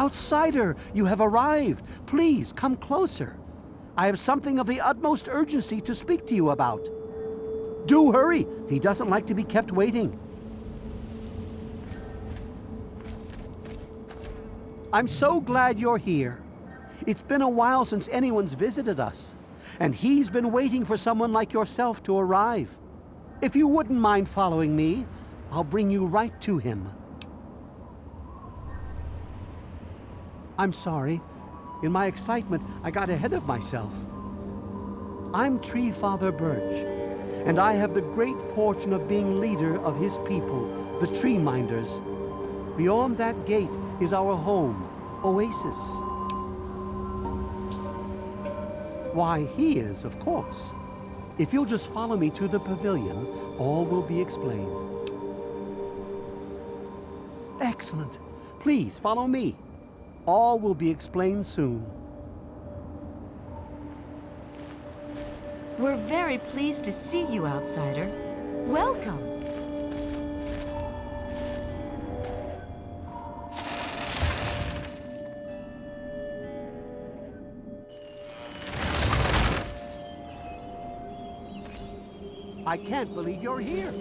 Outsider, you have arrived. Please, come closer. I have something of the utmost urgency to speak to you about. Do hurry. He doesn't like to be kept waiting. I'm so glad you're here. It's been a while since anyone's visited us, and he's been waiting for someone like yourself to arrive. If you wouldn't mind following me, I'll bring you right to him. I'm sorry. In my excitement, I got ahead of myself. I'm Tree Father Birch, and I have the great fortune of being leader of his people, the Tree Minders. Beyond that gate is our home, Oasis. Why, he is, of course. If you'll just follow me to the pavilion, all will be explained. Excellent. Please follow me. All will be explained soon. We're very pleased to see you, outsider. Welcome. I can't believe you're here.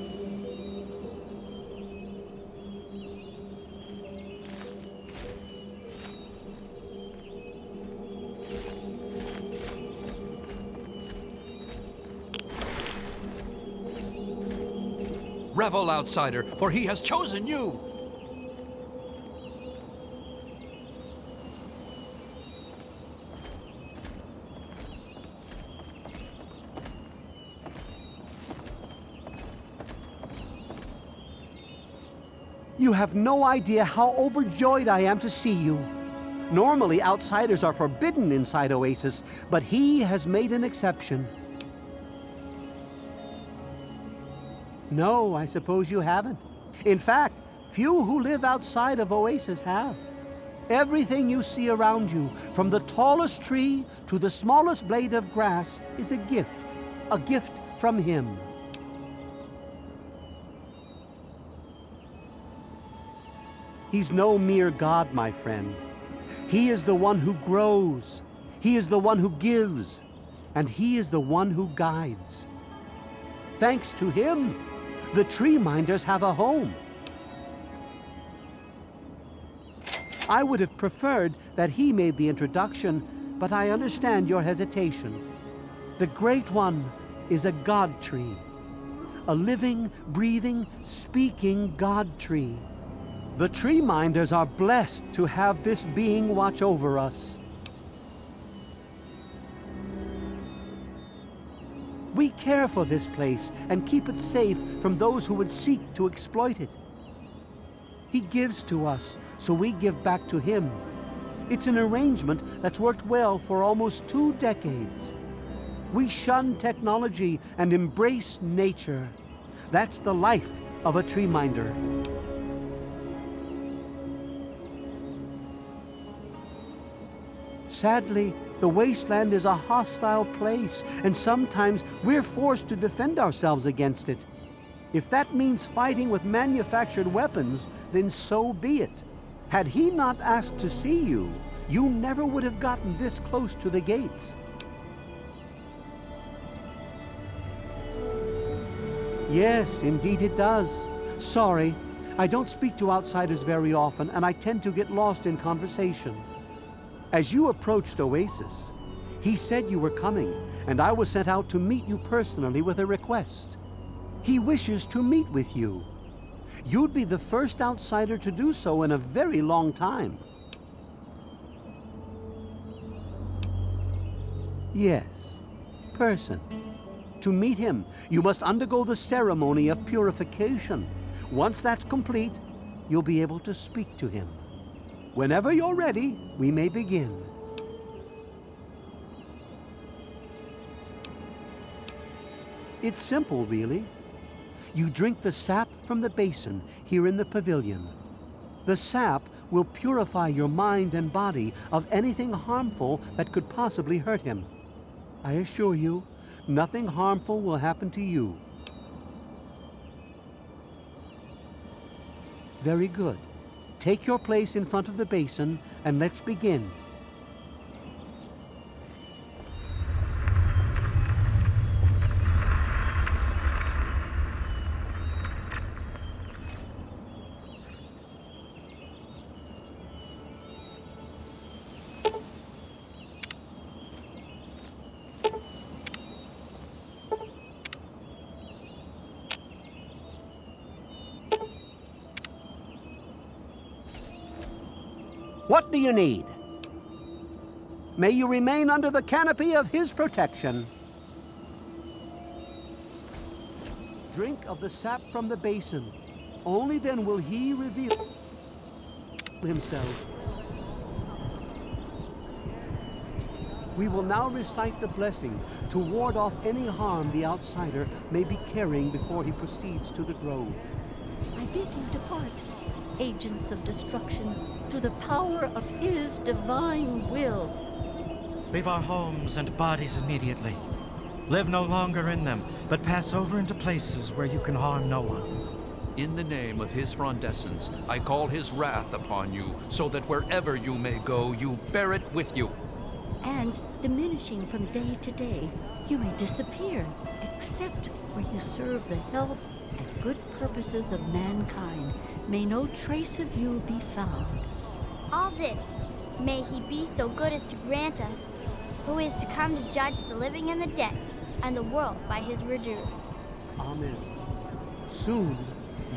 Revel, outsider, for he has chosen you. You have no idea how overjoyed I am to see you. Normally, outsiders are forbidden inside Oasis, but he has made an exception. No, I suppose you haven't. In fact, few who live outside of Oasis have. Everything you see around you, from the tallest tree to the smallest blade of grass, is a gift from him. He's no mere god, my friend. He is the one who grows. He is the one who gives. And he is the one who guides. Thanks to him, the Tree Minders have a home. I would have preferred that he made the introduction, but I understand your hesitation. The Great One is a God tree. A living, breathing, speaking God tree. The Tree Minders are blessed to have this being watch over us. We care for this place and keep it safe from those who would seek to exploit it. He gives to us, so we give back to him. It's an arrangement that's worked well for almost 2 decades. We shun technology and embrace nature. That's the life of a tree minder. Sadly, the wasteland is a hostile place, and sometimes we're forced to defend ourselves against it. If that means fighting with manufactured weapons, then so be it. Had he not asked to see you, you never would have gotten this close to the gates. Yes, indeed it does. Sorry, I don't speak to outsiders very often, and I tend to get lost in conversation. As you approached Oasis, he said you were coming, and I was sent out to meet you personally with a request. He wishes to meet with you. You'd be the first outsider to do so in a very long time. Yes, person. To meet him, you must undergo the ceremony of purification. Once that's complete, you'll be able to speak to him. Whenever you're ready, we may begin. It's simple, really. You drink the sap from the basin here in the pavilion. The sap will purify your mind and body of anything harmful that could possibly hurt him. I assure you, nothing harmful will happen to you. Very good. Take your place in front of the basin, and let's begin. What do you need? May you remain under the canopy of his protection. Drink of the sap from the basin. Only then will he reveal himself. We will now recite the blessing to ward off any harm the outsider may be carrying before he proceeds to the grove. I bid you depart, agents of destruction, through the power of his divine will. Leave our homes and bodies immediately. Live no longer in them, but pass over into places where you can harm no one. In the name of his frondescence, I call his wrath upon you, so that wherever you may go, you bear it with you. And, diminishing from day to day, you may disappear, except where you serve the health and good purposes of mankind. May no trace of you be found. All this, may he be so good as to grant us, who is to come to judge the living and the dead, and the world by his verdure. Amen. Soon,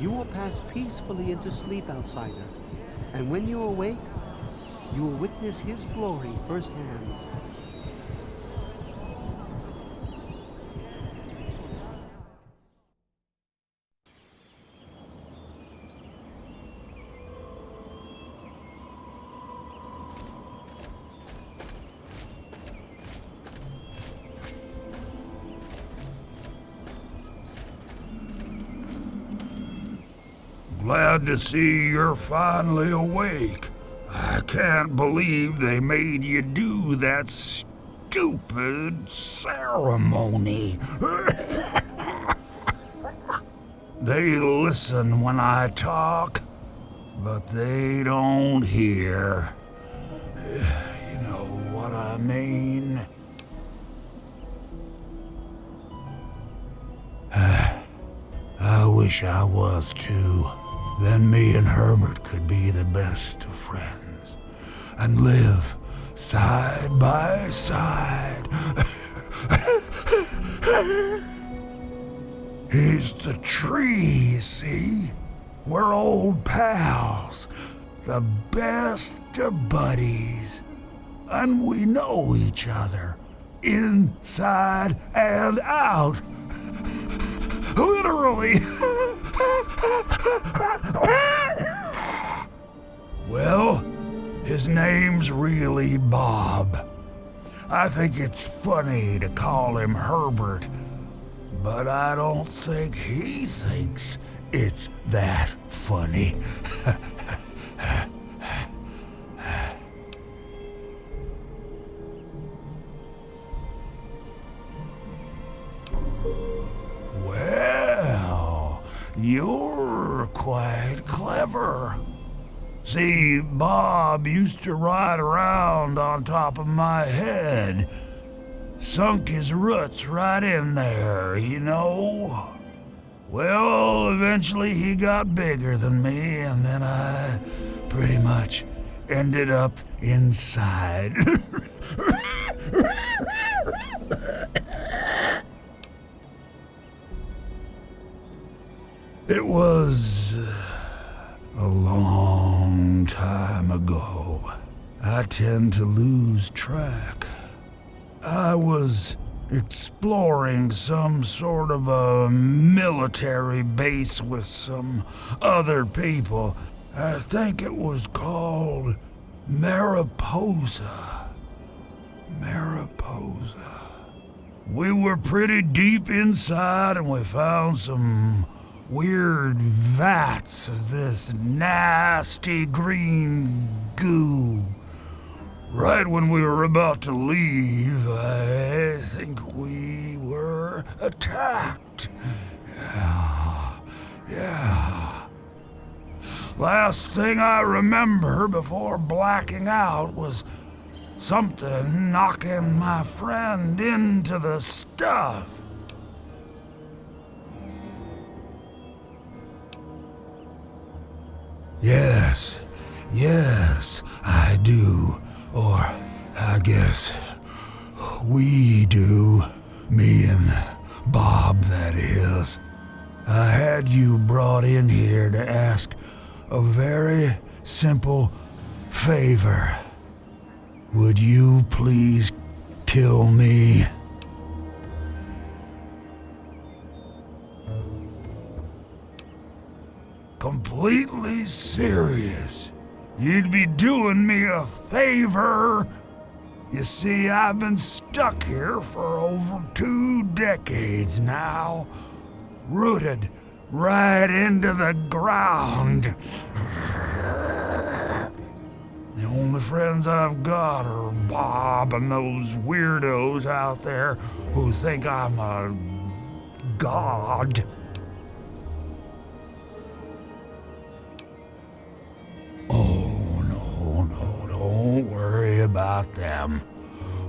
you will pass peacefully into sleep, outsider. And when you awake, you will witness his glory firsthand. Glad to see you're finally awake. I can't believe they made you do that stupid ceremony. They listen when I talk, but they don't hear. You know what I mean? I wish I was too. Then me and Herbert could be the best of friends and live side by side. He's the tree, see? We're old pals, the best of buddies, and we know each other inside and out. Literally. Well, his name's really Bob. I think it's funny to call him Herbert, but I don't think he thinks it's that funny. Well, you're quite clever. See, Bob used to ride around on top of my head. Sunk his roots right in there, you know. Well, eventually he got bigger than me, and then I pretty much ended up inside. It was a long time ago. I tend to lose track. I was exploring some sort of a military base with some other people. I think it was called Mariposa. Mariposa. We were pretty deep inside and we found some weird vats of this nasty green goo. Right when we were about to leave, I think we were attacked. Yeah. last thing I remember before blacking out was something knocking my friend into the stuff. Yes, I do. Or I guess we do. Me and Bob, that is. I had you brought in here to ask a very simple favor. Would you please kill me? Completely serious. You'd be doing me a favor. You see, I've been stuck here for over 2 decades now, rooted right into the ground. The only friends I've got are Bob and those weirdos out there who think I'm a god. Oh, no, don't worry about them.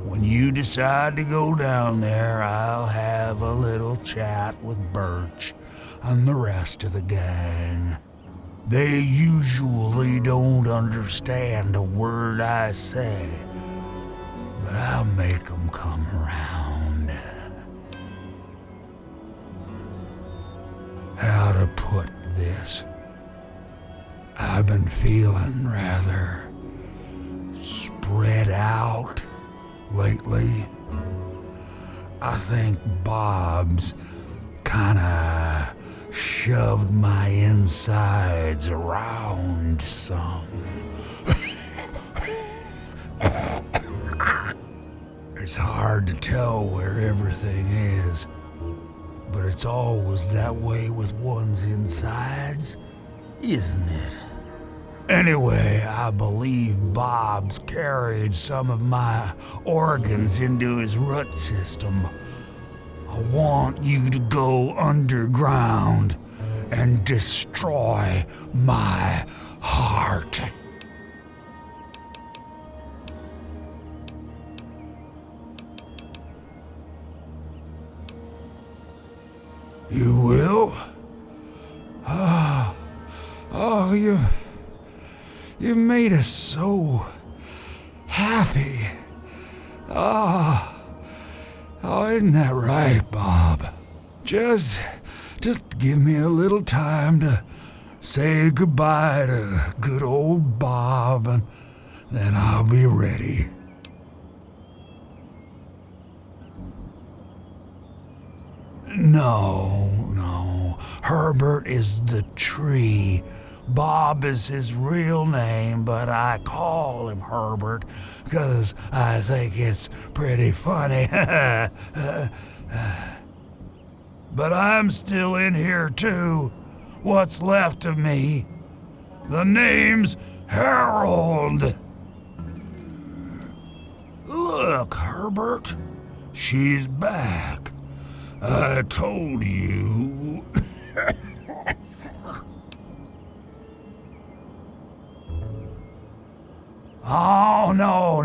When you decide to go down there, I'll have a little chat with Birch and the rest of the gang. They usually don't understand a word I say, but I'll make them come around. How to put this? I've been feeling rather spread out lately. I think Bob's kinda shoved my insides around some. It's hard to tell where everything is, but it's always that way with one's insides, isn't it? Anyway, I believe Bob's carried some of my organs into his root system. I want you to go underground and destroy my heart. You will? Oh, you made us so happy. Oh, isn't that right, Bob? Just give me a little time to say goodbye to good old Bob, and then I'll be ready. No. Herbert is the tree. Bob is his real name, but I call him Herbert because I think it's pretty funny. But I'm still in here too. What's left of me? The name's Harold. Look, Herbert, she's back. I told you. Oh, no.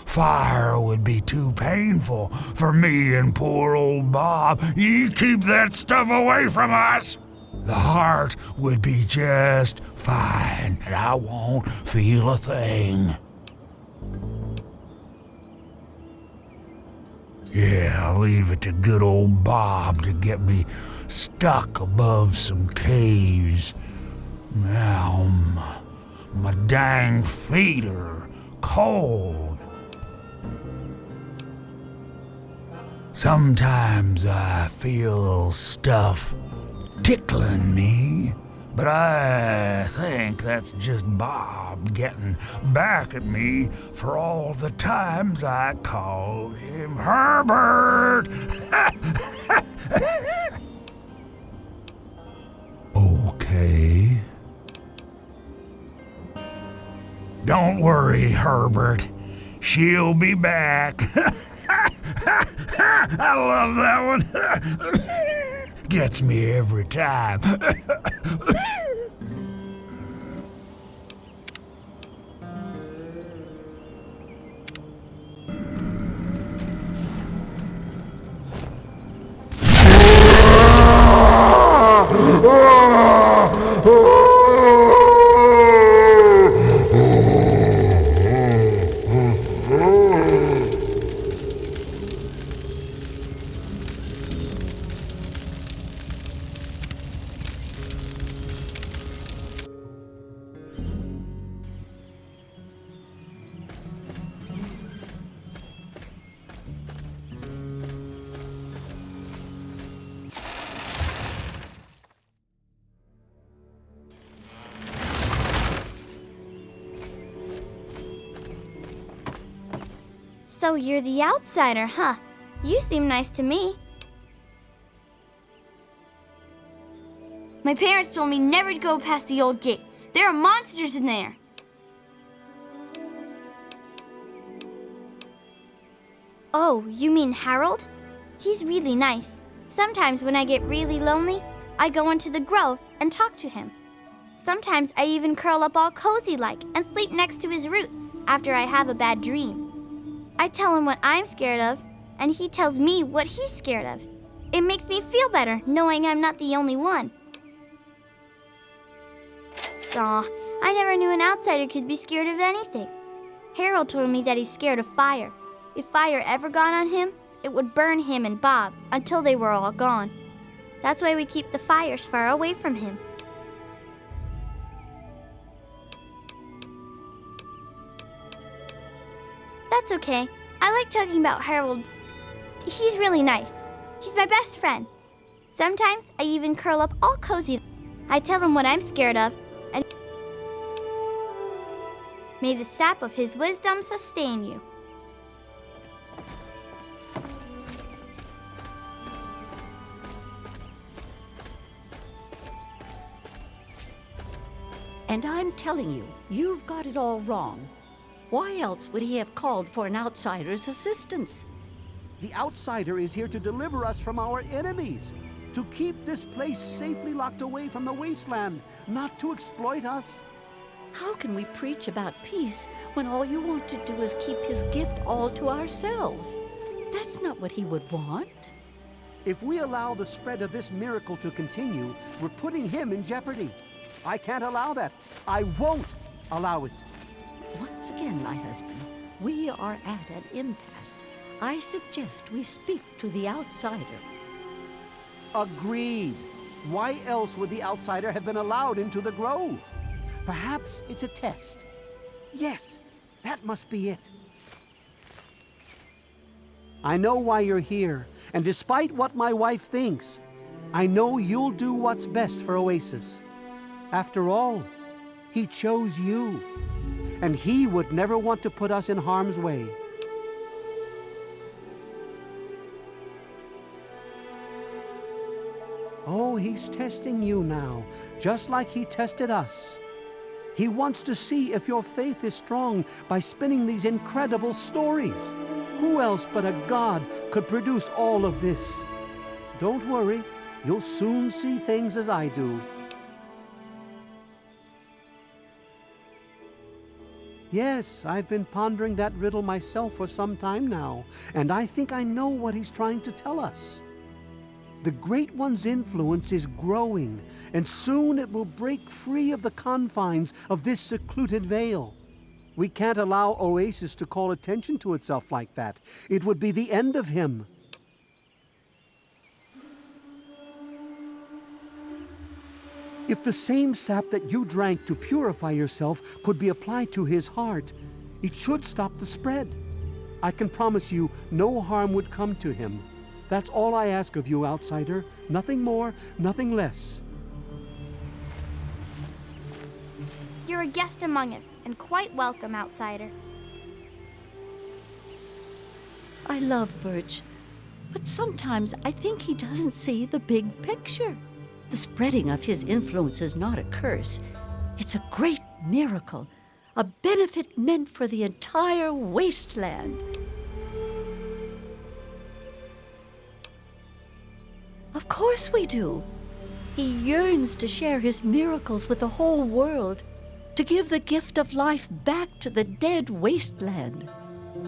Fire would be too painful for me and poor old Bob. You keep that stuff away from us. The heart would be just fine, and I won't feel a thing. Yeah, I'll leave it to good old Bob to get me stuck above some caves. Now, my dang feet are cold. Sometimes I feel stuff tickling me, but I think that's just Bob getting back at me for all the times I called him Herbert. Okay. Don't worry, Herbert. She'll be back. I love that one. Gets me every time. So you're the outsider, huh? You seem nice to me. My parents told me never to go past the old gate. There are monsters in there. Oh, you mean Harold? He's really nice. Sometimes when I get really lonely, I go into the grove and talk to him. Sometimes I even curl up all cozy-like and sleep next to his root after I have a bad dream. I tell him what I'm scared of, and he tells me what he's scared of. It makes me feel better knowing I'm not the only one. Aw, I never knew an outsider could be scared of anything. Harold told me that he's scared of fire. If fire ever got on him, it would burn him and Bob until they were all gone. That's why we keep the fires far away from him. That's okay. I like talking about Harold. He's really nice. He's my best friend. Sometimes I even curl up all cozy. I tell him what I'm scared of, and may the sap of his wisdom sustain you. And I'm telling you, you've got it all wrong. Why else would he have called for an outsider's assistance? The outsider is here to deliver us from our enemies, to keep this place safely locked away from the wasteland, not to exploit us. How can we preach about peace when all you want to do is keep his gift all to ourselves? That's not what he would want. If we allow the spread of this miracle to continue, we're putting him in jeopardy. I can't allow that. I won't allow it. Once again, my husband, we are at an impasse. I suggest we speak to the outsider. Agreed. Why else would the outsider have been allowed into the grove? Perhaps it's a test. Yes, that must be it. I know why you're here, and despite what my wife thinks, I know you'll do what's best for Oasis. After all, he chose you, and he would never want to put us in harm's way. Oh, he's testing you now, just like he tested us. He wants to see if your faith is strong by spinning these incredible stories. Who else but a God could produce all of this? Don't worry, you'll soon see things as I do. Yes, I've been pondering that riddle myself for some time now, and I think I know what he's trying to tell us. The Great One's influence is growing, and soon it will break free of the confines of this secluded vale. We can't allow Oasis to call attention to itself like that. It would be the end of him. If the same sap that you drank to purify yourself could be applied to his heart, it should stop the spread. I can promise you no harm would come to him. That's all I ask of you, outsider. Nothing more, nothing less. You're a guest among us, and quite welcome, outsider. I love Birch, but sometimes I think he doesn't see the big picture. The spreading of his influence is not a curse. It's a great miracle, a benefit meant for the entire wasteland. Of course we do. He yearns to share his miracles with the whole world, to give the gift of life back to the dead wasteland.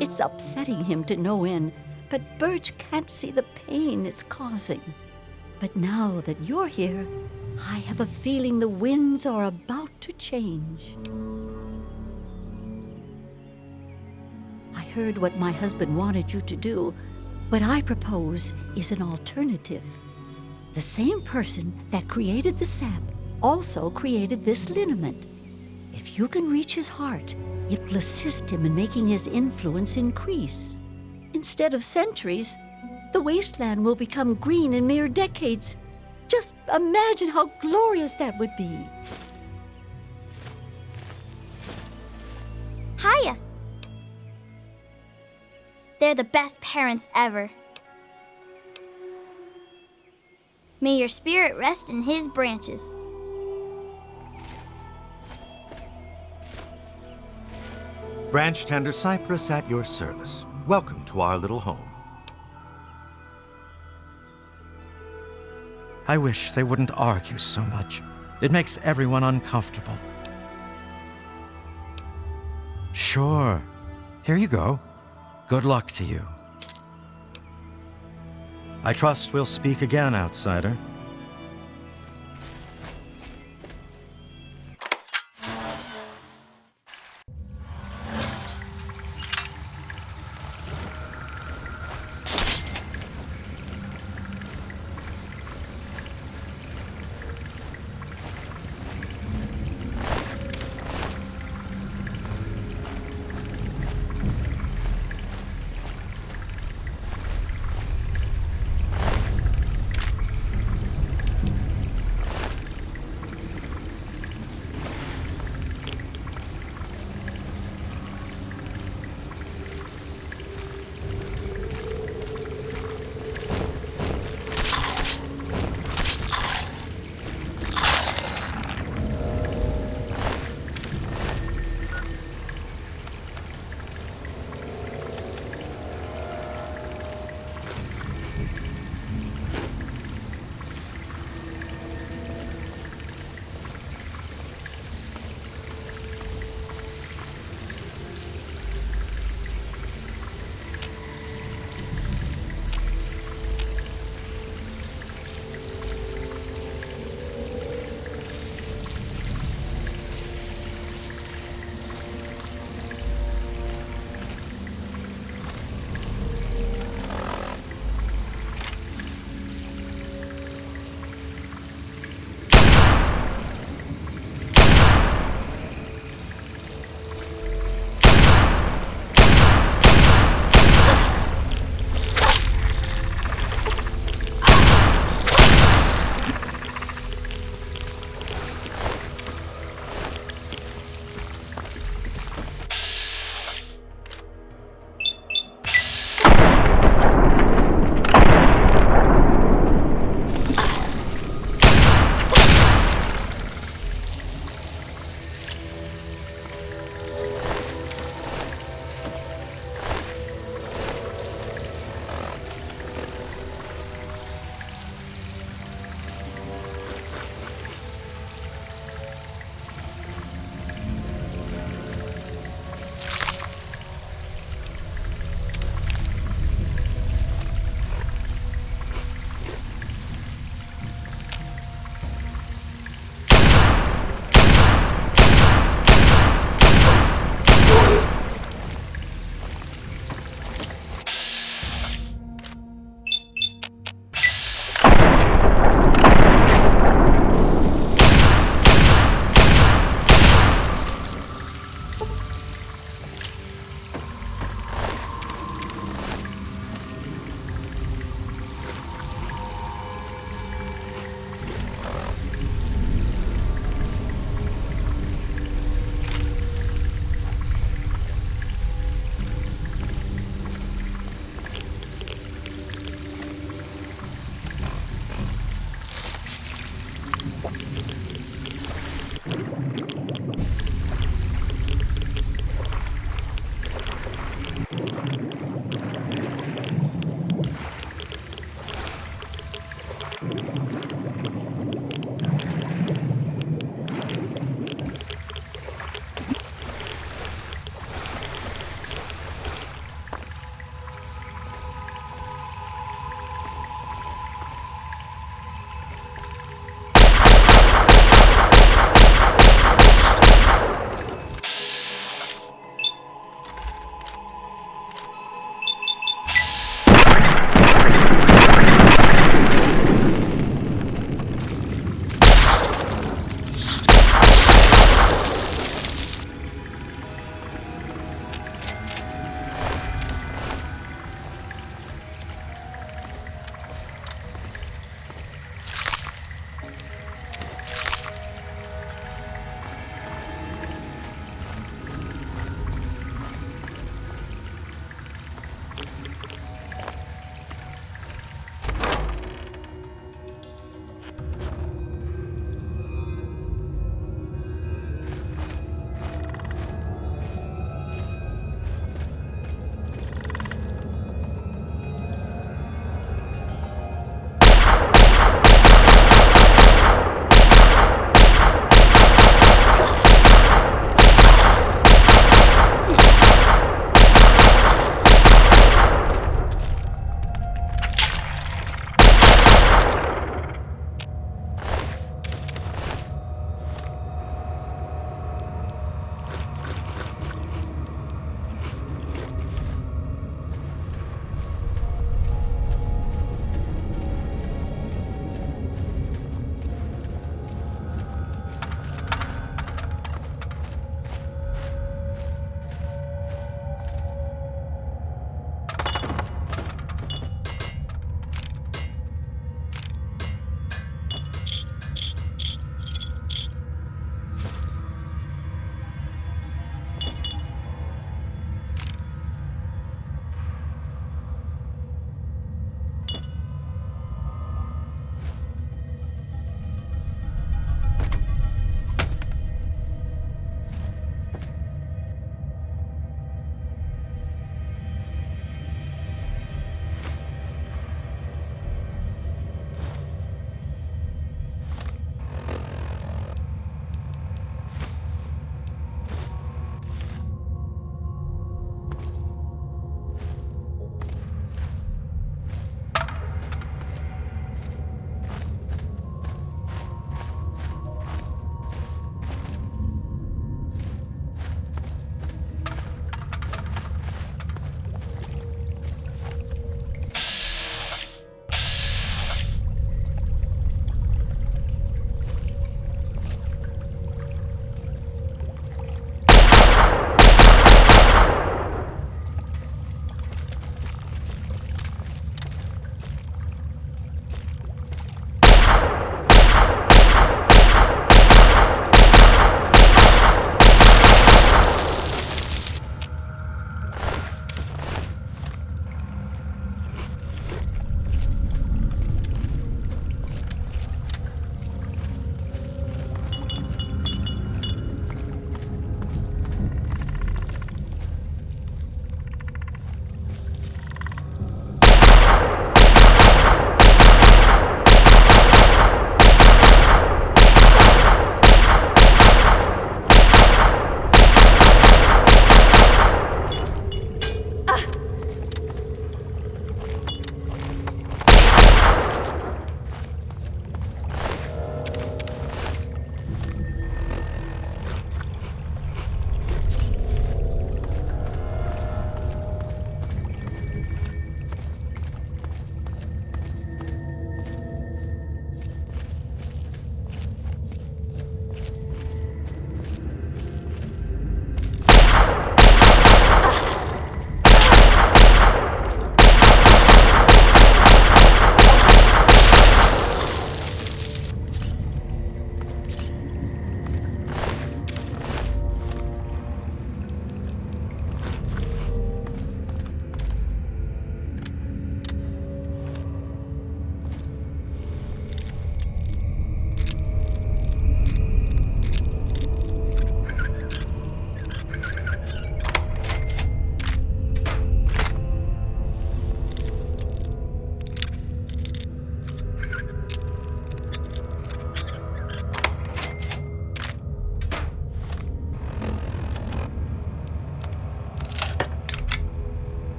It's upsetting him to no end, but Birch can't see the pain it's causing. But now that you're here, I have a feeling the winds are about to change. I heard what my husband wanted you to do. What I propose is an alternative. The same person that created the sap also created this liniment. If you can reach his heart, it will assist him in making his influence increase. Instead of centuries, the wasteland will become green in mere decades. Just imagine how glorious that would be. Hiya! They're the best parents ever. May your spirit rest in his branches. Branch tender cypress at your service. Welcome to our little home. I wish they wouldn't argue so much. It makes everyone uncomfortable. Sure. Here you go. Good luck to you. I trust we'll speak again, outsider.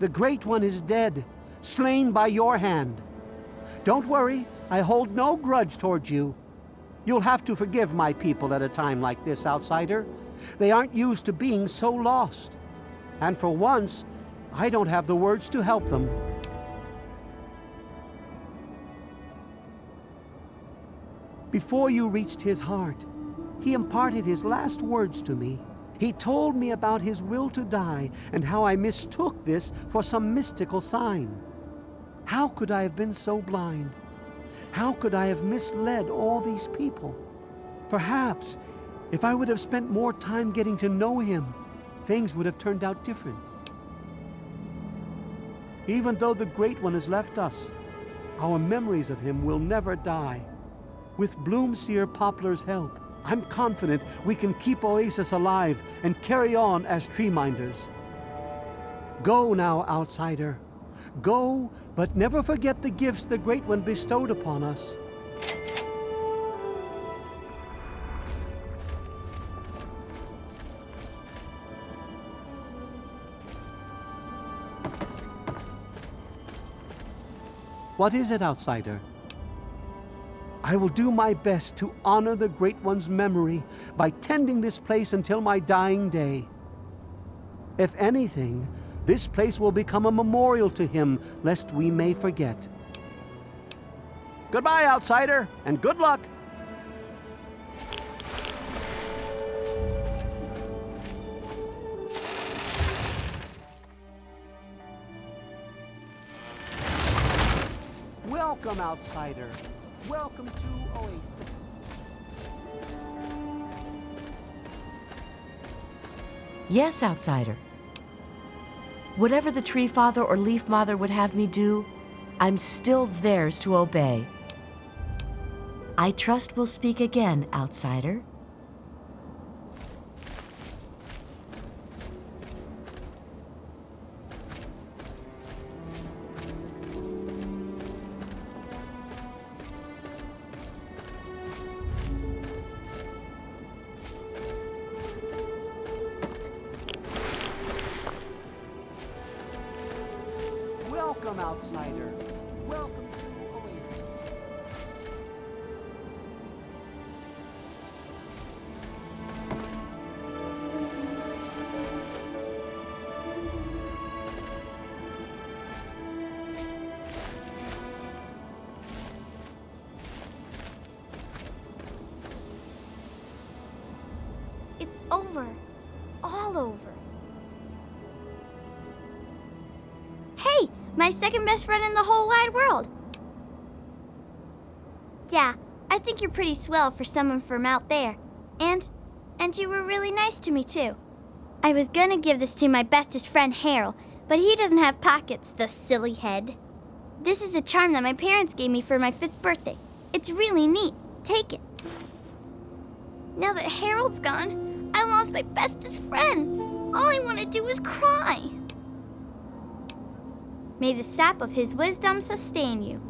The Great One is dead, slain by your hand. Don't worry, I hold no grudge towards you. You'll have to forgive my people at a time like this, outsider. They aren't used to being so lost. And for once, I don't have the words to help them. Before you reached his heart, he imparted his last words to me. He told me about his will to die and how I mistook this for some mystical sign. How could I have been so blind? How could I have misled all these people? Perhaps, if I would have spent more time getting to know him, things would have turned out different. Even though the Great One has left us, our memories of him will never die. With Bloomseer Poplar's help, I'm confident we can keep Oasis alive and carry on as tree minders. Go now, outsider. Go, but never forget the gifts the Great One bestowed upon us. What is it, outsider? I will do my best to honor the Great One's memory by tending this place until my dying day. If anything, this place will become a memorial to him, lest we may forget. Goodbye, outsider, and good luck. Welcome, outsider. Welcome to Oasis. Yes, outsider. Whatever the Tree Father or Leaf Mother would have me do, I'm still theirs to obey. I trust we'll speak again, outsider. Welcome, outsider. Welcome to Oasis. It's over. All over. Hey, my second best friend in the whole wide world. Yeah, I think you're pretty swell for someone from out there. And you were really nice to me, too. I was gonna give this to my bestest friend, Harold, but he doesn't have pockets, the silly head. This is a charm that my parents gave me for my 5th birthday. It's really neat. Take it. Now that Harold's gone, I lost my bestest friend. All I want to do is cry. May the sap of his wisdom sustain you.